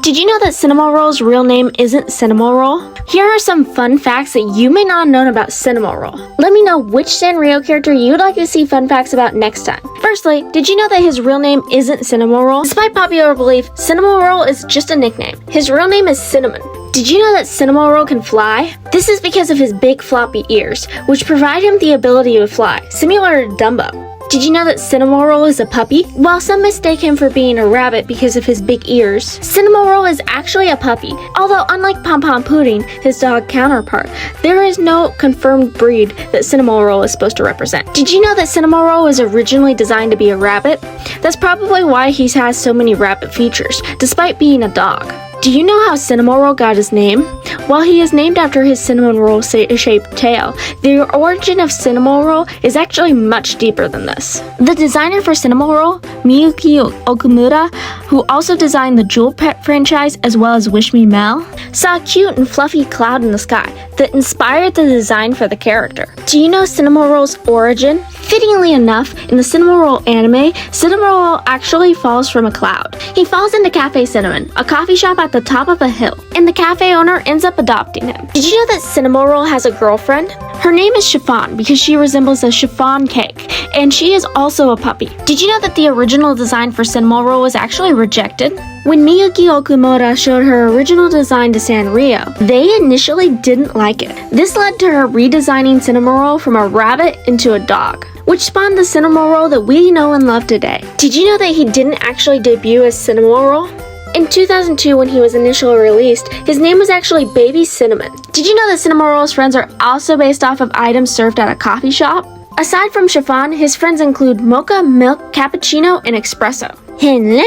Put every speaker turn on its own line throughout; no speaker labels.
Did you know that Cinnamoroll's real name isn't Cinnamoroll? Here are some fun facts that you may not have known about Cinnamoroll. Let me know which Sanrio character you'd like to see fun facts about next time. Firstly, did you know that his real name isn't Cinnamoroll? Despite popular belief, Cinnamoroll is just a nickname. His real name is Cinnamon. Did you know that Cinnamoroll can fly? This is because of his big floppy ears, which provide him the ability to fly, similar to Dumbo. Did you know that Cinnamoroll is a puppy? While some mistake him for being a rabbit because of his big ears, Cinnamoroll is actually a puppy. Although unlike Pompompurin, his dog counterpart, there is no confirmed breed that Cinnamoroll is supposed to represent. Did you know that Cinnamoroll was originally designed to be a rabbit? That's probably why he has so many rabbit features, despite being a dog. Do you know how Cinnamoroll got his name? Well, he is named after his cinnamon roll-shaped tail. The origin of Cinnamoroll is actually much deeper than this. The designer for Cinnamoroll, Miyuki Okumura, who also designed the Jewel Pet franchise as well as Wish Me Mel, saw a cute and fluffy cloud in the sky that inspired the design for the character. Do you know Cinnamoroll's origin? Fittingly enough, in the Cinnamoroll anime, Cinnamoroll actually falls from a cloud. He falls into Cafe Cinnamon, a coffee shop at the top of a hill, and the cafe owner ends up adopting him. Did you know that Cinnamoroll has a girlfriend? Her name is Chiffon because she resembles a chiffon cake, and she is also a puppy. Did you know that the original design for Cinnamoroll was actually rejected? When Miyuki Okumura showed her original design to Sanrio, they initially didn't like it. This led to her redesigning Cinnamoroll from a rabbit into a dog, which spawned the Cinnamoroll that we know and love today. Did you know that he didn't actually debut as Cinnamoroll? In 2002, when he was initially released, his name was actually Baby Cinnamon. Did you know that Cinnamoroll's friends are also based off of items served at a coffee shop? Aside from chiffon, his friends include mocha, milk, cappuccino, and espresso. Hello,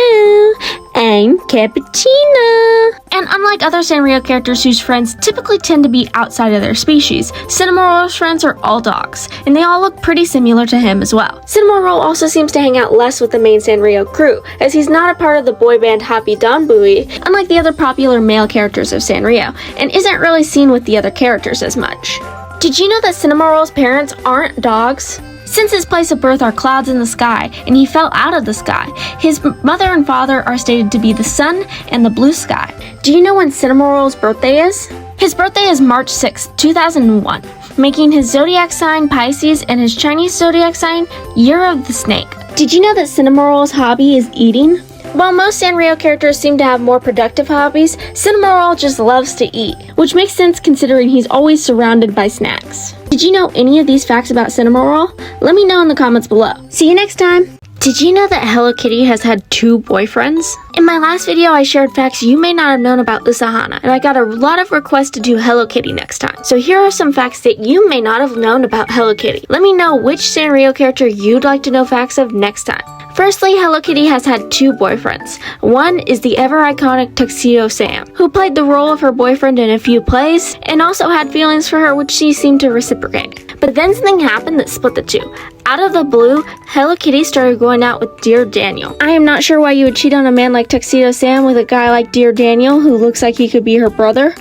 I'm Cappuccino. And unlike other Sanrio characters whose friends typically tend to be outside of their species, Cinnamoroll's friends are all dogs, and they all look pretty similar to him as well. Cinnamoroll also seems to hang out less with the main Sanrio crew, as he's not a part of the boy band Happy Donbui, unlike the other popular male characters of Sanrio, and isn't really seen with the other characters as much. Did you know that Cinnamoroll's parents aren't dogs? Since his place of birth are clouds in the sky, and he fell out of the sky, his mother and father are stated to be the sun and the blue sky. Do you know when Cinnamoroll's birthday is? His birthday is March 6, 2001, making his zodiac sign Pisces and his Chinese zodiac sign Year of the Snake. Did you know that Cinnamoroll's hobby is eating? While most Sanrio characters seem to have more productive hobbies, Cinnamoroll just loves to eat, which makes sense considering he's always surrounded by snacks. Did you know any of these facts about Cinnamoroll? Let me know in the comments below. See you next time! Did you know that Hello Kitty has had 2 boyfriends? In my last video, I shared facts you may not have known about Usahana, and I got a lot of requests to do Hello Kitty next time. So here are some facts that you may not have known about Hello Kitty. Let me know which Sanrio character you'd like to know facts of next time. Firstly, Hello Kitty has had 2 boyfriends. One is the ever-iconic Tuxedo Sam, who played the role of her boyfriend in a few plays, and also had feelings for her which she seemed to reciprocate. But then something happened that split the two. Out of the blue, Hello Kitty started going out with Dear Daniel. I am not sure why you would cheat on a man like Tuxedo Sam with a guy like Dear Daniel who looks like he could be her brother.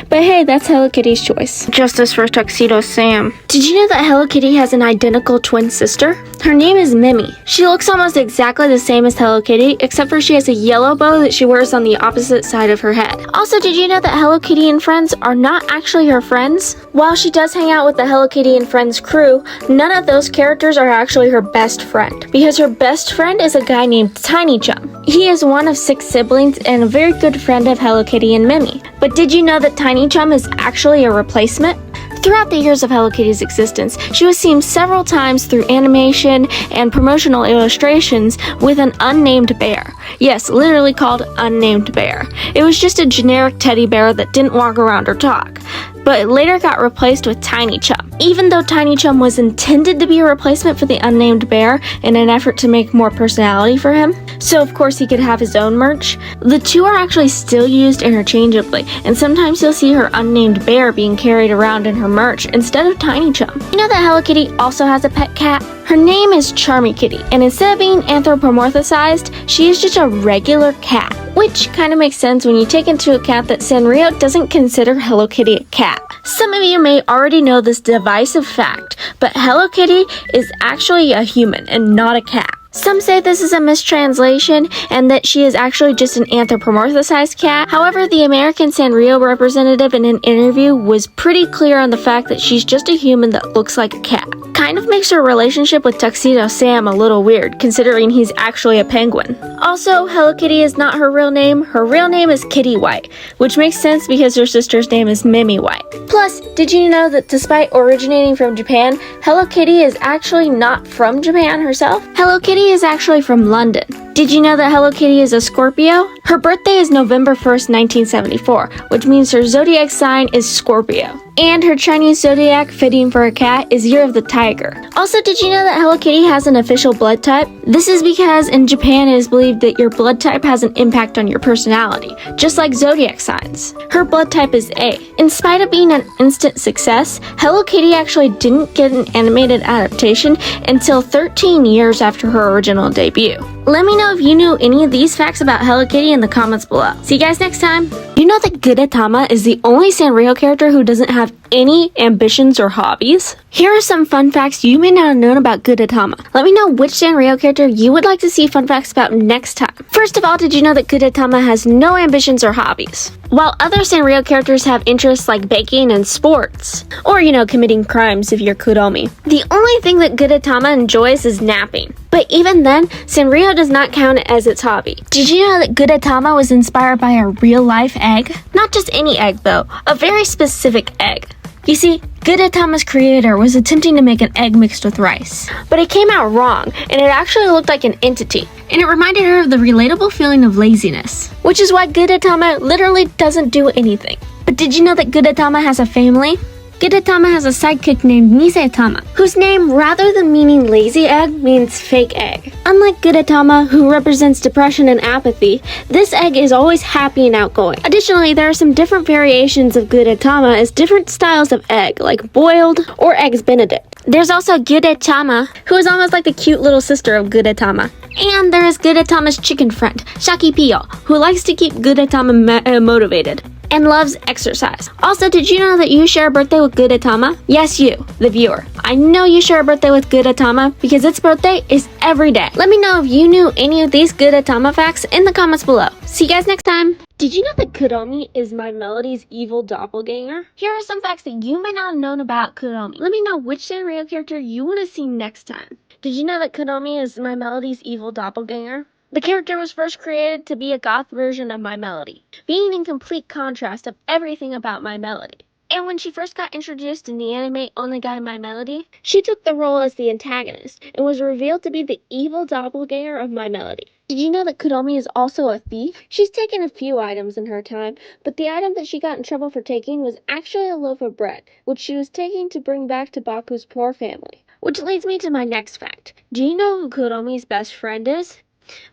But hey, that's Hello Kitty's choice. Justice for Tuxedo Sam. Did you know that Hello Kitty has an identical twin sister? Her name is Mimi. She looks almost exactly the same as Hello Kitty, except for she has a yellow bow that she wears on the opposite side of her head. Also, did you know that Hello Kitty and friends are not actually her friends? While she does hang out with the Hello Kitty and friends crew, none of those characters are actually her best friend, because her best friend is a guy named Tiny Chum. He is one of 6 siblings and a very good friend of Hello Kitty and Mimi. But did you know that Tiny Chum is actually a replacement? Throughout the years of Hello Kitty's existence, she was seen several times through animation and promotional illustrations with an unnamed bear. Yes, literally called Unnamed Bear. It was just a generic teddy bear that didn't walk around or talk, but it later got replaced with Tiny Chum. Even though Tiny Chum was intended to be a replacement for the unnamed bear in an effort to make more personality for him, so of course he could have his own merch, the two are actually still used interchangeably, and sometimes you'll see her unnamed bear being carried around in her merch instead of Tiny Chum. You know that Hello Kitty also has a pet cat? Her name is Charmy Kitty, and instead of being anthropomorphized, she is just a regular cat. Which kind of makes sense when you take into account that Sanrio doesn't consider Hello Kitty a cat. Some of you may already know this divisive fact, but Hello Kitty is actually a human and not a cat. Some say this is a mistranslation and that she is actually just an anthropomorphized cat. However, the American Sanrio representative in an interview was pretty clear on the fact that she's just a human that looks like a cat. Kind of makes her relationship with Tuxedo Sam a little weird, considering he's actually a penguin. Also, Hello Kitty is not her real name. Her real name is Kitty White, which makes sense because her sister's name is Mimi White. Plus, did you know that despite originating from Japan, Hello Kitty is actually not from Japan herself? Hello Kitty is actually from London. Did you know that Hello Kitty is a Scorpio? Her birthday is November 1st, 1974, which means her zodiac sign is Scorpio. And her Chinese zodiac, fitting for a cat, is Year of the Tiger. Also, did you know that Hello Kitty has an official blood type? This is because in Japan it is believed that your blood type has an impact on your personality, just like zodiac signs. Her blood type is A. In spite of being an instant success, Hello Kitty actually didn't get an animated adaptation until 13 years after her original debut. Let me know if you knew any of these facts about Hello Kitty in the comments below. See you guys next time! You know that Gudetama is the only Sanrio character who doesn't have any ambitions or hobbies? Here are some fun facts you may not have known about Gudetama. Let me know which Sanrio character you would like to see fun facts about next time. First of all, did you know that Gudetama has no ambitions or hobbies? While other Sanrio characters have interests like baking and sports, or committing crimes if you're Kuromi, the only thing that Gudetama enjoys is napping. But even then, Sanrio does not count it as its hobby. Did you know that Gudetama was inspired by a real-life egg? Not just any egg though, a very specific egg. You see, Gudetama's creator was attempting to make an egg mixed with rice, but it came out wrong, and it actually looked like an entity, and it reminded her of the relatable feeling of laziness, which is why Gudetama literally doesn't do anything. But did you know that Gudetama has a family? Gudetama has a sidekick named Mise-tama, whose name, rather than meaning lazy egg, means fake egg. Unlike Gudetama, who represents depression and apathy, this egg is always happy and outgoing. Additionally, there are some different variations of Gudetama as different styles of egg, like boiled or eggs benedict. There's also Gudetama, who is almost like the cute little sister of Gudetama. And there is Gudetama's chicken friend, Shaki-Pio, who likes to keep Gudetama motivated and loves exercise. Also, did you know that you share a birthday with Gudetama? Yes, you, the viewer. I know you share a birthday with Gudetama because its birthday is every day. Let me know if you knew any of these Gudetama facts in the comments below. See you guys next time. Did you know that Kuromi is my Melody's evil doppelganger? Here are some facts that you might not have known about Kuromi. Let me know which Sanrio character you want to see next time. Did you know that Kuromi is my Melody's evil doppelganger? The character was first created to be a goth version of My Melody, being in complete contrast of everything about My Melody. And when she first got introduced in the anime Onegai My Melody, she took the role as the antagonist and was revealed to be the evil doppelganger of My Melody. Did you know that Kuromi is also a thief? She's taken a few items in her time, but the item that she got in trouble for taking was actually a loaf of bread, which she was taking to bring back to Baku's poor family. Which leads me to my next fact. Do you know who Kuromi's best friend is?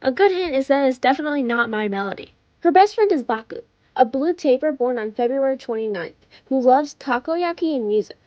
A good hint is that it's definitely not My Melody. Her best friend is Baku, a blue tapir born on February 29th, who loves takoyaki and music.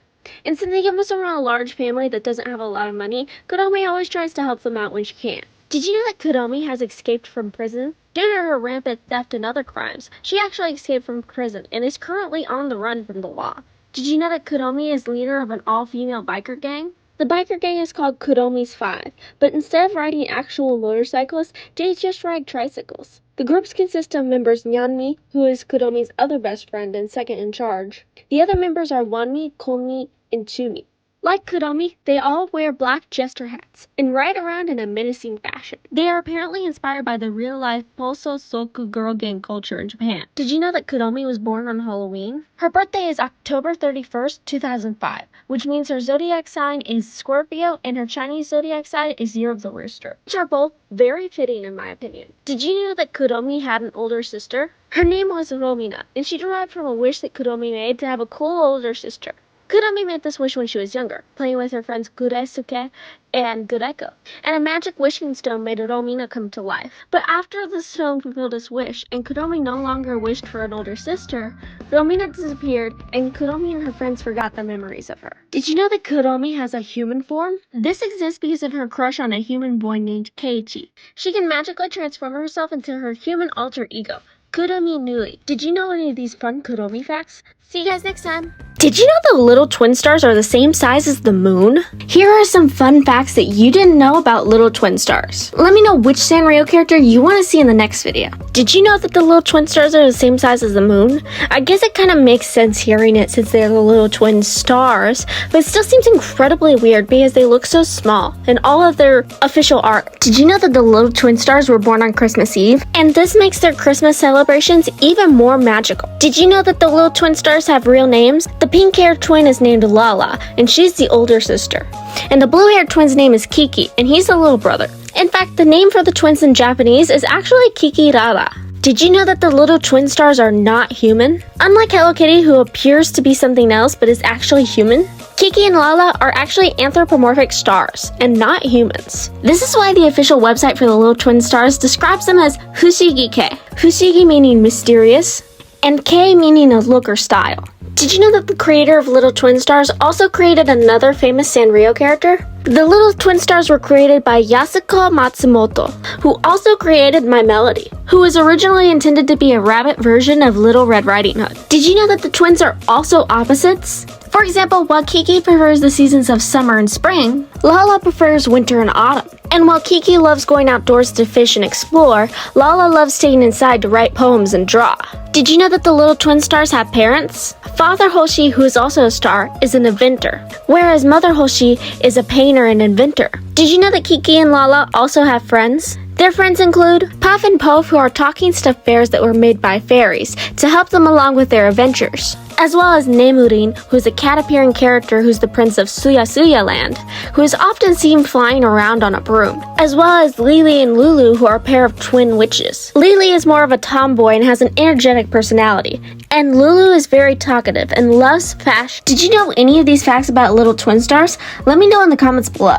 And since they come from a large family that doesn't have a lot of money, Kuromi always tries to help them out when she can. Did you know that Kuromi has escaped from prison? Due to her rampant theft and other crimes, she actually escaped from prison and is currently on the run from the law. Did you know that Kuromi is leader of an all-female biker gang? The biker gang is called Kuromi's Five, but instead of riding actual motorcycles, they just ride tricycles. The groups consist of members Nyanmi, who is Kuromi's other best friend and second in charge. The other members are Wanmi, Konmi, and Chumi. Like Kuromi, they all wear black jester hats and ride around in a menacing fashion. They are apparently inspired by the real-life Poso Soku girl gang culture in Japan. Did you know that Kuromi was born on Halloween? Her birthday is October 31st, 2005, which means her zodiac sign is Scorpio and her Chinese zodiac sign is Year of the Rooster, which are both very fitting in my opinion. Did you know that Kuromi had an older sister? Her name was Romina, and she derived from a wish that Kuromi made to have a cool older sister. Kuromi made this wish when she was younger, playing with her friends Guresuke and Gureko, and a magic wishing stone made Romina come to life. But after the stone fulfilled its wish, and Kuromi no longer wished for an older sister, Romina disappeared, and Kuromi and her friends forgot the memories of her. Did you know that Kuromi has a human form? This exists because of her crush on a human boy named Keiichi. She can magically transform herself into her human alter ego, Kuromi Nui. Did you know any of these fun Kuromi facts? See you guys next time! Did you know the little twin stars are the same size as the moon? Here are some fun facts that you didn't know about little twin stars. Let me know which Sanrio character you want to see in the next video. Did you know that the little twin stars are the same size as the moon? I guess it kind of makes sense hearing it since they're the little twin stars, but it still seems incredibly weird because they look so small in all of their official art. Did you know that the little twin stars were born on Christmas Eve? And this makes their Christmas celebrations even more magical. Did you know that the little twin stars have real names? The pink-haired twin is named Lala, and she's the older sister. And the blue-haired twin's name is Kiki, and he's the little brother. In fact, the name for the twins in Japanese is actually Kikirara. Did you know that the little twin stars are not human? Unlike Hello Kitty, who appears to be something else but is actually human, Kiki and Lala are actually anthropomorphic stars and not humans. This is why the official website for the little twin stars describes them as Fushigi-ke. Fushigi meaning mysterious, and K meaning a look or style. Did you know that the creator of Little Twin Stars also created another famous Sanrio character? The Little Twin Stars were created by Yasuko Matsumoto, who also created My Melody, who was originally intended to be a rabbit version of Little Red Riding Hood. Did you know that the twins are also opposites? For example, while Kiki prefers the seasons of summer and spring, Lala prefers winter and autumn. And while Kiki loves going outdoors to fish and explore, Lala loves staying inside to write poems and draw. Did you know that the little twin stars have parents? Father Hoshi, who is also a star, is an inventor, whereas Mother Hoshi is a painter and inventor. Did you know that Kiki and Lala also have friends? Their friends include Puff and Pof, who are talking stuffed bears that were made by fairies to help them along with their adventures, as well as Nemurin, who's a cat-appearing character who's the prince of Suya Land, who is often seen flying around on a broom, as well as Lily and Lulu, who are a pair of twin witches. Lily is more of a tomboy and has an energetic personality, and Lulu is very talkative and loves fashion. Did you know any of these facts about little twin stars? Let me know in the comments below.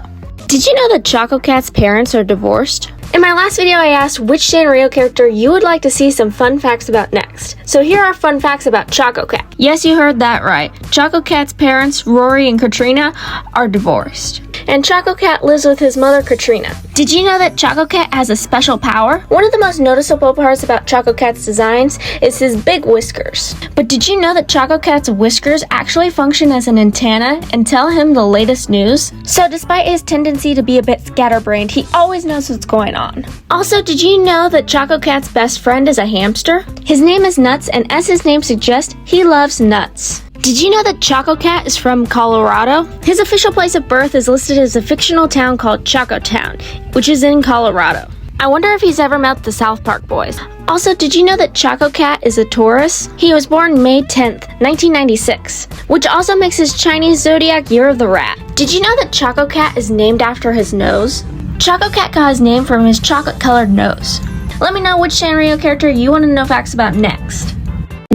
Did you know that Chococat's parents are divorced? In my last video, I asked which Sanrio character you would like to see some fun facts about next. So here are fun facts about Chococat. Yes, you heard that right. Chococat's parents, Rory and Katrina, are divorced. And Chococat lives with his mother, Katrina. Did you know that Chococat has a special power? One of the most noticeable parts about Chococat's designs is his big whiskers. But did you know that Chococat's whiskers actually function as an antenna and tell him the latest news? So despite his tendency to be a bit scatterbrained, he always knows what's going on. Also, did you know that Chococat's best friend is a hamster? His name is Nuts, and as his name suggests, he loves nuts. Did you know that Chococat is from Colorado? His official place of birth is listed as a fictional town called Chocotown, which is in Colorado. I wonder if he's ever met the South Park boys. Also, did you know that Chococat is a Taurus? He was born May 10th, 1996, which also makes his Chinese zodiac Year of the Rat. Did you know that Chococat is named after his nose? Chococat got his name from his chocolate-colored nose. Let me know which Sanrio character you want to know facts about next.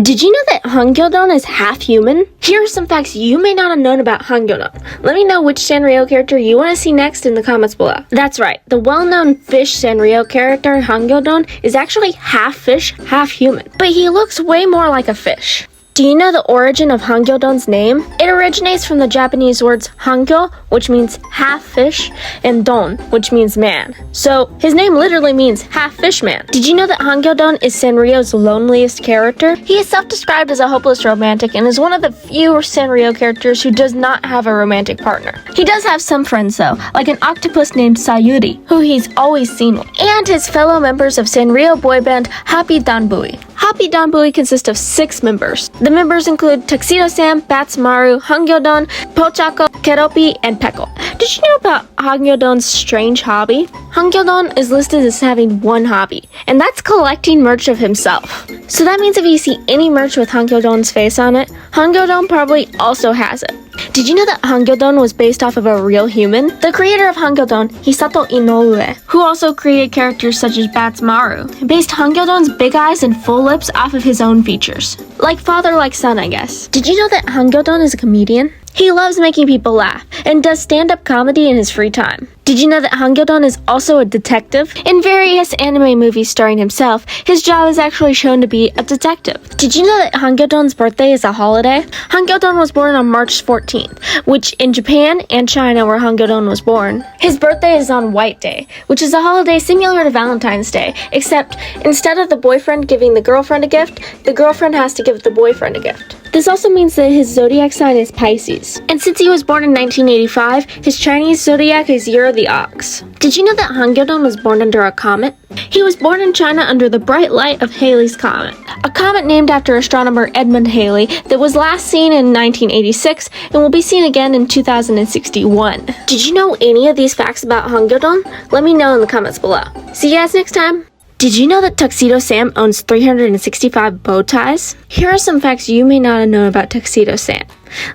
Did you know that Hangyodon is half human? Here are some facts you may not have known about Hangyodon. Let me know which Sanrio character you want to see next in the comments below. That's right, the well-known fish Sanrio character Hangyodon is actually half fish, half human. But he looks way more like a fish. Do you know the origin of Hangyodon's name? It originates from the Japanese words Hangyo, which means half fish, and Don, which means man. So his name literally means half fish man. Did you know that Hangyodon is Sanrio's loneliest character? He is self-described as a hopeless romantic and is one of the few Sanrio characters who does not have a romantic partner. He does have some friends though, like an octopus named Sayuri, who he's always seen with, and his fellow members of Sanrio boy band Happy Danbui. Happy Danbui consists of 6 members. The members include Tuxedo Sam, Badtz-Maru, Hangyodon, Pochacco, Keroppi, and Peckle. Did you know about Hangyodon's strange hobby? Hangyodon is listed as having one hobby, and that's collecting merch of himself. So that means if you see any merch with Hangyodon's face on it, Hangyodon probably also has it. Did you know that Hangyodon was based off of a real human? The creator of Hangyodon, Hisato Inoue, who also created characters such as Badtz-Maru, based Hangyodon's big eyes and full lips off of his own features. Like father, like son, I guess. Did you know that Hangyodon is a comedian? He loves making people laugh and does stand-up comedy in his free time. Did you know that Hangyodon is also a detective? In various anime movies starring himself, his job is actually shown to be a detective. Did you know that Hangyodon's birthday is a holiday? Hangyodon was born on March 14th, which in Japan and China, where Hangyodon was born, his birthday is on White Day, which is a holiday similar to Valentine's Day, except instead of the boyfriend giving the girlfriend a gift, the girlfriend has to give the boyfriend a gift. This also means that his zodiac sign is Pisces. And since he was born in 1985, his Chinese zodiac is Year of the Ox. Did you know that Hangyodon was born under a comet? He was born in China under the bright light of Halley's Comet, a comet named after astronomer Edmund Halley that was last seen in 1986 and will be seen again in 2061. Did you know any of these facts about Hangyodon? Let me know in the comments below. See you guys next time! Did you know that Tuxedo Sam owns 365 bow ties? Here are some facts you may not have known about Tuxedo Sam.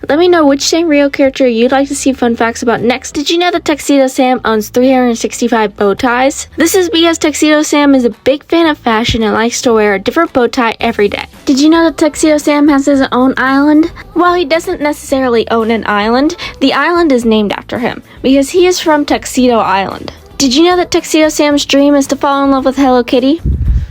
Let me know which Sanrio character you'd like to see fun facts about next. Did you know that Tuxedo Sam owns 365 bow ties? This is because Tuxedo Sam is a big fan of fashion and likes to wear a different bow tie every day. Did you know that Tuxedo Sam has his own island? While he doesn't necessarily own an island, the island is named after him because he is from Tuxedo Island. Did you know that Tuxedo Sam's dream is to fall in love with Hello Kitty?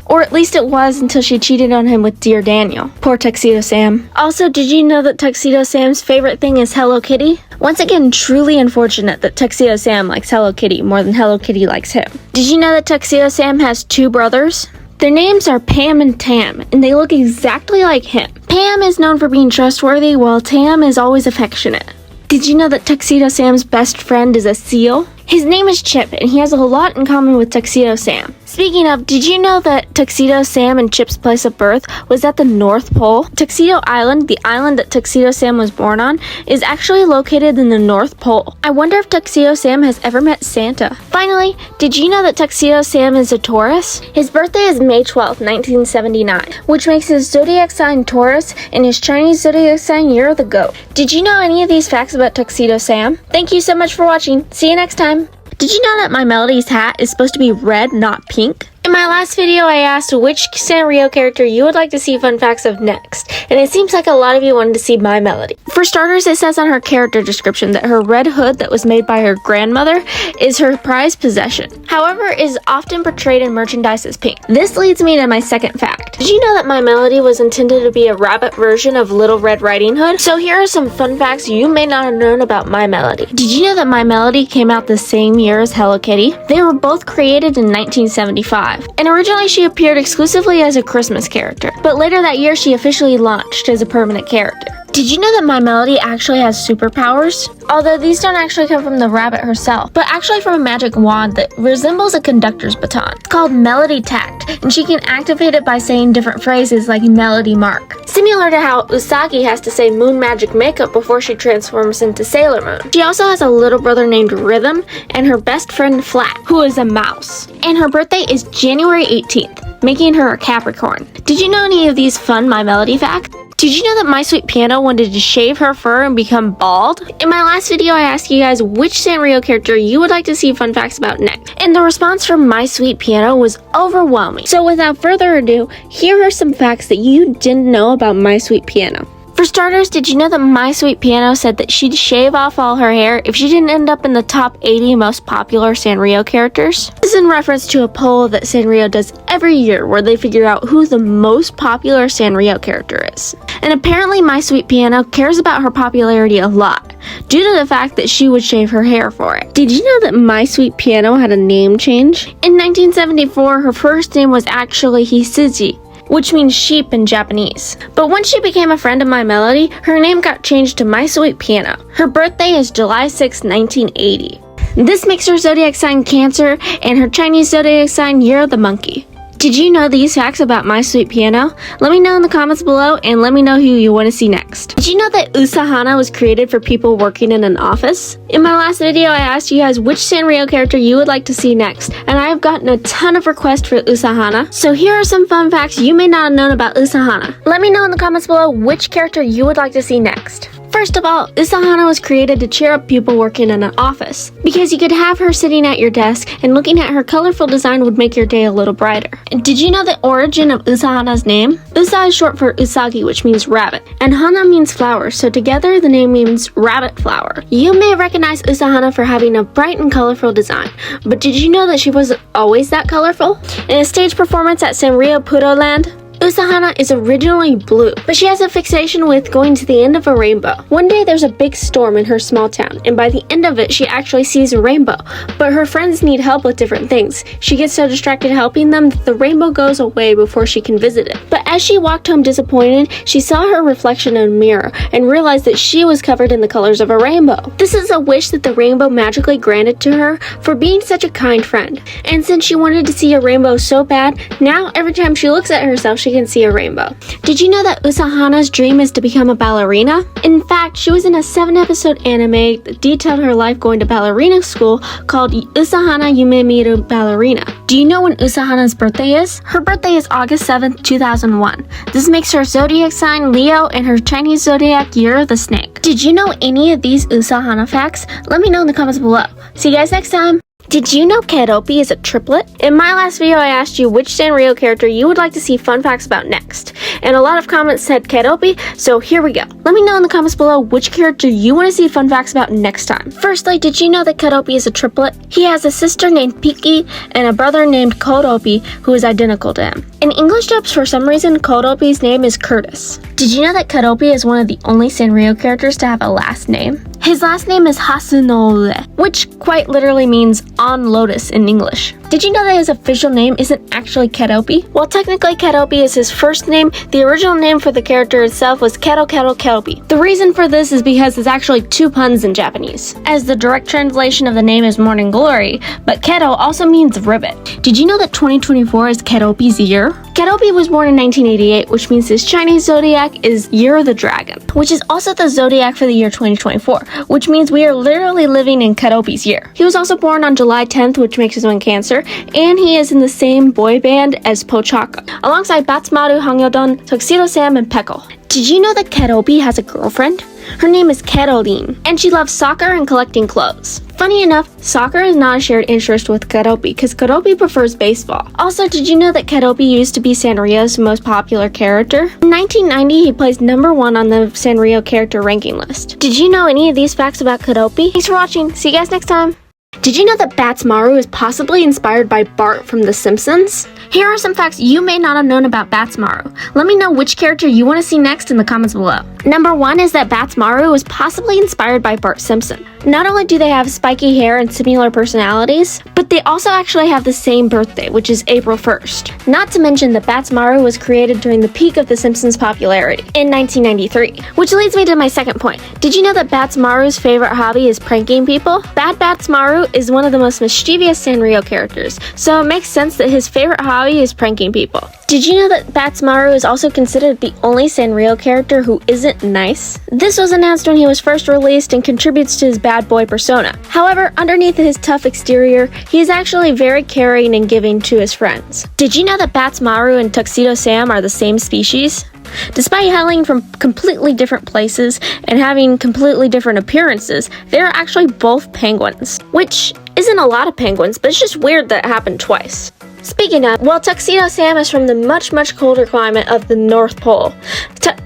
Or at least it was until she cheated on him with Dear Daniel. Poor Tuxedo Sam. Also, did you know that Tuxedo Sam's favorite thing is Hello Kitty? Once again, truly unfortunate that Tuxedo Sam likes Hello Kitty more than Hello Kitty likes him. Did you know that Tuxedo Sam has two brothers? Their names are Pam and Tam, and they look exactly like him. Pam is known for being trustworthy, while Tam is always affectionate. Did you know that Tuxedo Sam's best friend is a seal? His name is Chip, and he has a lot in common with Tuxedo Sam. Speaking of, did you know that Tuxedo Sam and Chip's place of birth was at the North Pole? Tuxedo Island, the island that Tuxedo Sam was born on, is actually located in the North Pole. I wonder if Tuxedo Sam has ever met Santa. Finally, did you know that Tuxedo Sam is a Taurus? His birthday is May 12, 1979, which makes his zodiac sign Taurus and his Chinese zodiac sign Year of the Goat. Did you know any of these facts about Tuxedo Sam? Thank you so much for watching. See you next time. Did you know that my Melody's hat is supposed to be red, not pink? In my last video, I asked which Sanrio character you would like to see fun facts of next, and it seems like a lot of you wanted to see my Melody. For starters, it says on her character description that her red hood that was made by her grandmother is her prized possession. However, it is often portrayed in merchandise as pink. This leads me to my second fact. Did you know that my Melody was intended to be a rabbit version of Little Red Riding Hood? So here are some fun facts you may not have known about my Melody. Did you know that my Melody came out the same year as Hello Kitty? They were both created in 1975. And originally she appeared exclusively as a Christmas character, but later that year she officially launched as a permanent character. Did you know that my Melody actually has superpowers? Although these don't actually come from the rabbit herself, but actually from a magic wand that resembles a conductor's baton. It's called Melody Tact, and she can activate it by saying different phrases like Melody Mark. Similar to how Usagi has to say Moon Magic Makeup before she transforms into Sailor Moon. She also has a little brother named Rhythm and her best friend Flat, who is a mouse. And her birthday is January 18th, making her a Capricorn. Did you know any of these fun My Melody facts? Did you know that My Sweet Piano wanted to shave her fur and become bald? In my last video, I asked you guys which Sanrio character you would like to see fun facts about next, and the response from My Sweet Piano was overwhelming. So without further ado, here are some facts that you didn't know about My Sweet Piano. For starters, did you know that My Sweet Piano said that she'd shave off all her hair if she didn't end up in the top 80 most popular Sanrio characters? This is in reference to a poll that Sanrio does every year where they figure out who the most popular Sanrio character is. And apparently My Sweet Piano cares about her popularity a lot, due to the fact that she would shave her hair for it. Did you know that My Sweet Piano had a name change? In 1974, her first name was actually Hisuji, which means sheep in Japanese. But once she became a friend of My Melody, her name got changed to My Sweet Piano. Her birthday is July 6, 1980. This makes her zodiac sign Cancer and her Chinese zodiac sign Year of the Monkey. Did you know these facts about My Sweet Piano? Let me know in the comments below and let me know who you want to see next. Did you know that Usahana was created for people working in an office? In my last video, I asked you guys which Sanrio character you would like to see next, and I have gotten a ton of requests for Usahana. So here are some fun facts you may not have known about Usahana. Let me know in the comments below which character you would like to see next. First of all, Usahana was created to cheer up people working in an office, because you could have her sitting at your desk and looking at her colorful design would make your day a little brighter. And did you know the origin of Usahana's name? Usa is short for Usagi, which means rabbit, and Hana means flower, so together the name means rabbit flower. You may recognize Usahana for having a bright and colorful design, but did you know that she wasn't always that colorful? In a stage performance at Sanrio Pudoland, Usahana is originally blue, but she has a fixation with going to the end of a rainbow. One day there's a big storm in her small town, and by the end of it she actually sees a rainbow, but her friends need help with different things. She gets so distracted helping them that the rainbow goes away before she can visit it. But as she walked home disappointed, she saw her reflection in a mirror and realized that she was covered in the colors of a rainbow. This is a wish that the rainbow magically granted to her for being such a kind friend. And since she wanted to see a rainbow so bad, now every time she looks at herself she can see a rainbow. Did you know that Usahana's dream is to become a ballerina? In fact, she was in a 7-episode anime that detailed her life going to ballerina school called Usahana Yume Miru Ballerina. Do you know when Usahana's birthday is? Her birthday is August 7th, 2001. This makes her zodiac sign Leo and her Chinese zodiac year the snake. Did you know any of these Usahana facts? Let me know in the comments below. See you guys next time! Did you know Keroppi is a triplet? In my last video, I asked you which Sanrio character you would like to see fun facts about next. And a lot of comments said Keroppi, so here we go. Let me know in the comments below which character you want to see fun facts about next time. Firstly, did you know that Keroppi is a triplet? He has a sister named Piki and a brother named Kuromi who is identical to him. In English dubs, for some reason, Kuromi's name is Curtis. Did you know that Keroppi is one of the only Sanrio characters to have a last name? His last name is Hasunole, which quite literally means on lotus in English. Did you know that his official name isn't actually Keroppi? While technically Keroppi is his first name, the original name for the character itself was Keroppi. The reason for this is because it's actually 2 puns in Japanese, as the direct translation of the name is Morning Glory, but Kero also means ribbit. Did you know that 2024 is Keroppi's year? Keroppi was born in 1988, which means his Chinese zodiac is Year of the Dragon, which is also the zodiac for the year 2024, which means we are literally living in Keroppi's year. He was also born on July 10th, which makes his own Cancer, and he is in the same boy band as Pochacco, alongside Badtz-Maru, Hangyodon, Tuxedo Sam, and Peckle. Did you know that Keroppi has a girlfriend? Her name is Caroline, and she loves soccer and collecting clothes. Funny enough, soccer is not a shared interest with Keroppi because Keroppi prefers baseball. Also, did you know that Keroppi used to be Sanrio's most popular character? In 1990, he placed #1 on the Sanrio character ranking list. Did you know any of these facts about Keroppi? Thanks for watching. See you guys next time. Did you know that Badtz-Maru is possibly inspired by Bart from The Simpsons? Here are some facts you may not have known about Badtz-Maru. Let me know which character you want to see next in the comments below. Number 1 is that Badtz-Maru was possibly inspired by Bart Simpson. Not only do they have spiky hair and similar personalities, but they also actually have the same birthday, which is April 1st. Not to mention that Badtz-Maru was created during the peak of The Simpsons' popularity, in 1993. Which leads me to my second point. Did you know that Badtz-Maru's favorite hobby is pranking people? Bad Badtz-Maru is one of the most mischievous Sanrio characters, so it makes sense that his favorite hobby is pranking people. Did you know that Badtz-Maru is also considered the only Sanrio character who isn't nice? This was announced when he was first released and contributes to his bad boy persona. However, underneath his tough exterior, he is actually very caring and giving to his friends. Did you know that Badtz-Maru and Tuxedo Sam are the same species? Despite hailing from completely different places and having completely different appearances, they are actually both penguins. Which isn't a lot of penguins, but it's just weird that it happened twice. Speaking of, well, Tuxedo Sam is from the much colder climate of the North Pole.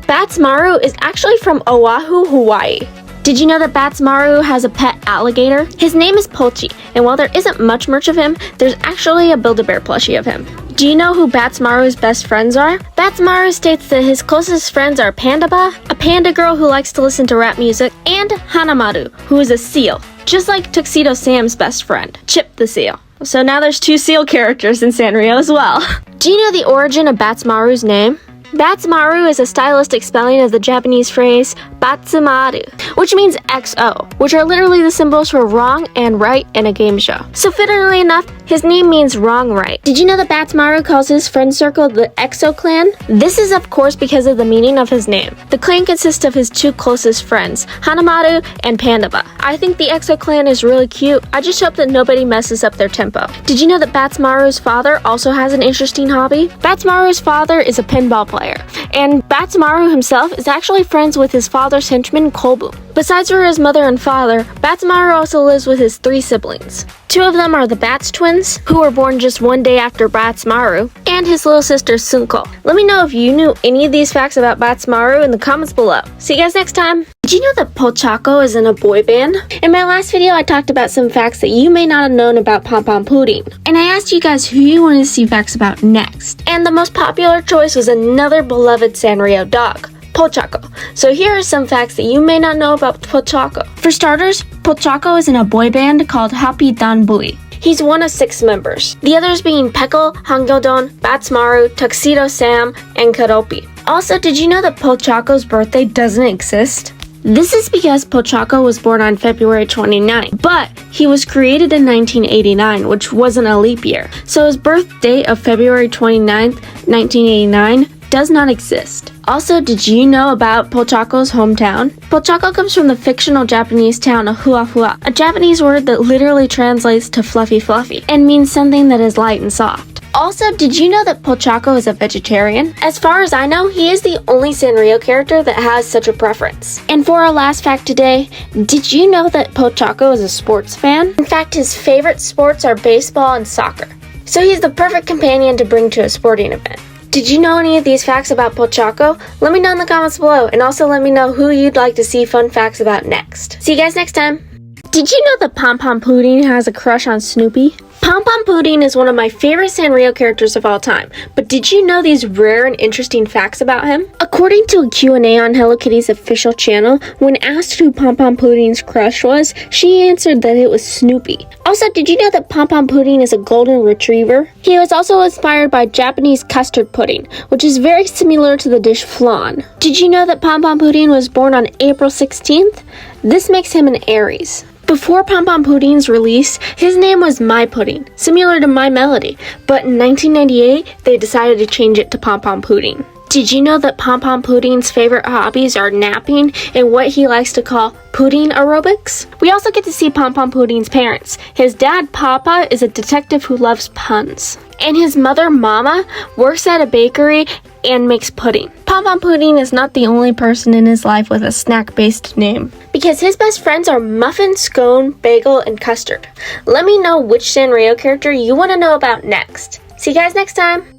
Badtz-Maru is actually from Oahu, Hawaii. Did you know that Badtz-Maru has a pet alligator? His name is Pochi, and while there isn't much merch of him, there's actually a Build-A-Bear plushie of him. Do you know who Badtz-Maru's best friends are? Badtz-Maru states that his closest friends are Pandaba, a panda girl who likes to listen to rap music, and Hanamaru, who is a seal, just like Tuxedo Sam's best friend, Chip the Seal. So now there's 2 seal characters in Sanrio as well. Do you know the origin of Badtz-Maru's name? Badtz-Maru is a stylistic spelling of the Japanese phrase Badtz-Maru, which means XO, which are literally the symbols for wrong and right in a game show. So fittingly enough, his name means wrong right. Did you know that Badtz-Maru calls his friend circle the XO clan? This is of course because of the meaning of his name. The clan consists of his 2 closest friends, Hanamaru and Pandaba. I think the XO clan is really cute. I just hope that nobody messes up their tempo. Did you know that Badtz-Maru's father also has an interesting hobby? Badtz-Maru's father is a pinball player, and Badtz-Maru himself is actually friends with his father's henchman Kolbu. Besides for his mother and father, Badtz-Maru also lives with his 3 siblings. 2 of them are the Badtz twins, who were born just one day after Badtz-Maru, and his little sister Sunko. Let me know if you knew any of these facts about Badtz-Maru in the comments below. See you guys next time! Did you know that Pochacco is in a boy band? In my last video, I talked about some facts that you may not have known about Pompompurin, and I asked you guys who you wanted to see facts about next. And the most popular choice was another beloved Sanrio dog, Pochacco. So here are some facts that you may not know about Pochacco. For starters, Pochacco is in a boy band called Happy Dan Bui. He's one of 6 members, the others being Peckle, Hangyodon, Badtz-Maru, Tuxedo Sam, and Keroppi. Also, did you know that Pochacco's birthday doesn't exist? This is because Pochacco was born on February 29, but he was created in 1989, which wasn't a leap year. So his birth date of February 29th, 1989 does not exist. Also, did you know about Pochacco's hometown? Pochacco comes from the fictional Japanese town of Huahua, a Japanese word that literally translates to fluffy fluffy and means something that is light and soft. Also, did you know that Pochacco is a vegetarian? As far as I know, he is the only Sanrio character that has such a preference. And for our last fact today, did you know that Pochacco is a sports fan? In fact, his favorite sports are baseball and soccer. So he's the perfect companion to bring to a sporting event. Did you know any of these facts about Pochacco? Let me know in the comments below, and also let me know who you'd like to see fun facts about next. See you guys next time! Did you know that Pompompurin has a crush on Snoopy? Pompompurin is one of my favorite Sanrio characters of all time, but did you know these rare and interesting facts about him? According to a Q&A on Hello Kitty's official channel, when asked who Pompompurin's crush was, she answered that it was Snoopy. Also, did you know that Pompompurin is a golden retriever? He was also inspired by Japanese custard pudding, which is very similar to the dish flan. Did you know that Pompompurin was born on April 16th? This makes him an Aries. Before Pompompurin's release, his name was My Pudding, similar to My Melody, but in 1998, they decided to change it to Pompompurin. Did you know that Pompompurin's favorite hobbies are napping and what he likes to call pudding aerobics? We also get to see Pompompurin's parents. His dad, Papa, is a detective who loves puns. And his mother, Mama, works at a bakery and makes pudding. Pompompurin is not the only person in his life with a snack-based name, because his best friends are muffin, scone, bagel, and custard. Let me know which Sanrio character you want to know about next. See you guys next time!